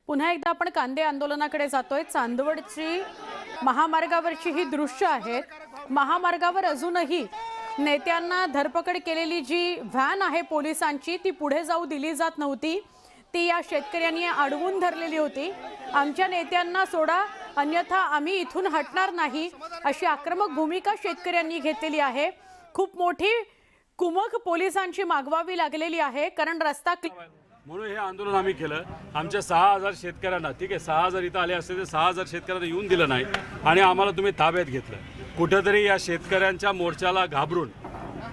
पुन्हा एकदा आपण कांदे आंदोलनाकडे जातोय। चांदवडची महामार्गावरची ही दृश्य आहेत। महामार्गावर अजूनही नेत्यांना धरपकड केलेली जी व्हॅन आहे पोलिसांची ती पुढे जाऊ दिली जात नव्हती। ती या शेतकऱ्यांनी अडवून धरलेली होती। आमच्या नेत्यांना सोडा अन्यथा आम्ही इथून हटणार नाही अशी आक्रमक भूमिका शेतकऱ्यांनी घेतलेली आहे। खूप मोठी कुमक पोलिसांची मागवावी लागलेली आहे कारण रस्ता म्हणून हे आंदोलन आम्ही केलं। आमच्या 6000 शेतकऱ्यांना, ठीक आहे 6000 इथं आले असते तर 6000 शेतकऱ्यांना येऊन दिलं नाही आणि आम्हाला तुम्ही ताब्यात घेतलं। कुठेतरी या शेतकऱ्यांच्या मोर्चाला घाबरून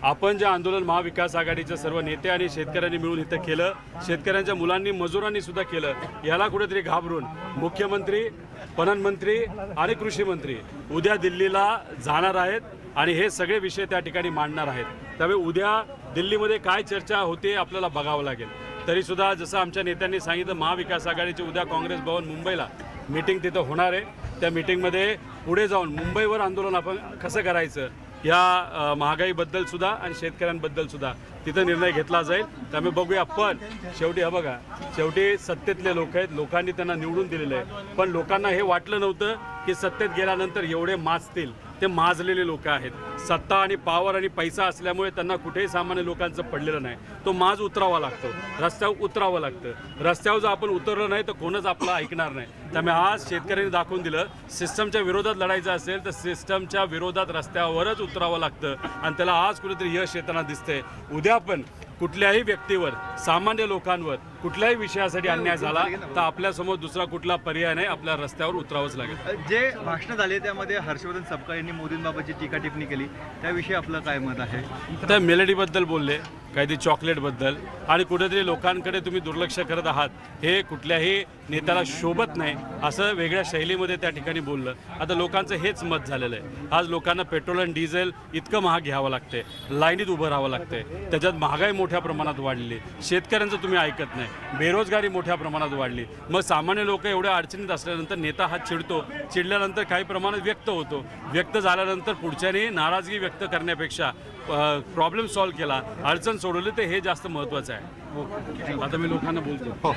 आपण जे आंदोलन महाविकास आघाडीचे सर्व नेते आणि शेतकऱ्यांनी मिळून इथं केलं, शेतकऱ्यांच्या मुलांनी मजुरांनी सुद्धा केलं, याला कुठेतरी घाबरून मुख्यमंत्री, पणन मंत्री आणि कृषी मंत्री उद्या दिल्लीला जाणार आहेत आणि हे सगळे विषय त्या ठिकाणी मांडणार आहेत। त्यामुळे उद्या दिल्लीमध्ये काय चर्चा होते आपल्याला बघावं लागेल। तरी सुद्धा जसं आमच्या नेत्यांनी सांगितलं महाविकास आघाडीची उद्या काँग्रेस भवन मुंबईला मीटिंग तिथं होणार आहे। त्या मीटिंगमध्ये पुढे जाऊन मुंबईवर आंदोलन आपण कसं करायचं या महागाईबद्दल सुद्धा आणि शेतकऱ्यांबद्दल सुद्धा तिथं निर्णय घेतला जाईल। त्यामुळे बघूया। पण शेवटी हा बघा, शेवटी सत्तेतले लोक आहेत, लोकांनी त्यांना निवडून दिलेलं आहे, पण लोकांना हे वाटलं नव्हतं की सत्तेत गेल्यानंतर एवढे माजतील। ते माजलेले लोक आहेत। सत्ता आणि पावर आणि पैसा असल्यामुळे त्यांना कुठेही सामान्य लोकांचं पडलेलं नाही। तो माज उतरावा लागतो, रस्त्यावर उतरावं लागतं। रस्त्यावर जर आपण उतरलं नाही तर कोणच आपलं ऐकणार नाही। त्यामुळे आज शेतकऱ्यांनी दाखवून दिलं, सिस्टमच्या विरोधात लढायचं असेल तर सिस्टमच्या विरोधात रस्त्यावरच उतरावं लागतं आणि त्याला आज कुठेतरी यश येताना दिसतंय। उद्या पण कुठल्याही व्यक्तीवर, सामान्य लोकांवर कुठल्याही विषयासाठी अन्याय झाला तर आपल्यासमोर दुसरा कुठला पर्याय नाही, आपल्या रस्त्यावर उतरावंच लागेल। जे भाषण झाले त्यामध्ये हर्षवर्धन सपकाळ यांनी मोदींबाबतची टीका टिप्पणी केली, त्याविषयी आपलं काय मत आहे? तर मेलडीबद्दल बोलले, काहीतरी चॉकलेटबद्दल, आणि कुठेतरी लोकांकडे तुम्ही दुर्लक्ष करत आहात, हे कुठल्याही नेत्याला शोभत नाही असं वेगळ्या शैलीमध्ये त्या ठिकाणी बोललं। आता लोकांचं हेच मत झालेलं आहे। आज लोकांना पेट्रोल आणि डिझेल इतकं महाग घ्यावं लागते, लाईनीत उभं राहावं लागते, त्याच्यात महागाई मोठ्या प्रमाणात वाढलेली, शेतकऱ्यांचं तुम्ही ऐकत नाही, बेरोजगारी मोठ्या प्रमाणात वाढली। मग सामान्य लोक एवढ्या अडचणीत असल्यानंतर नेता हा चिडतो, चिडल्यानंतर काही प्रमाणात व्यक्त होतो, व्यक्त झाल्यानंतर पुढच्याने नाराजगी व्यक्त करण्यापेक्षा प्रॉब्लेम सॉल्व्ह केला, अडचण सोडवली, तर हे जास्त महत्त्वाचं आहे। आता मी लोकांना बोलतो।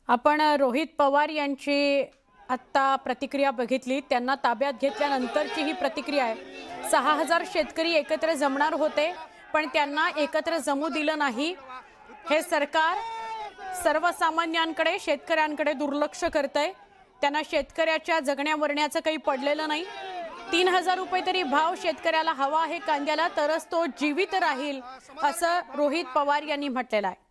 आपण रोहित पवार यांची आत्ता प्रतिक्रिया बघितली। त्यांना ताब्यात घेतल्यानंतरची ही प्रतिक्रिया आहे। 6000 शेतकरी एकत्र जमणार होते पण त्यांना एकत्र जमू दिलं नाही। हे सरकार सर्वसामान्यांकडे, शेतकऱ्यांकडे दुर्लक्ष करतंय। त्यांना शेतकऱ्याच्या जगण्या मरण्याचं काही पडलेलं नाही। 3000 रुपये तरी भाव शेतकऱ्याला हवा आहे कांद्याला, तरच तो जीवित राहील असं रोहित पवार यांनी म्हटलेलं आहे।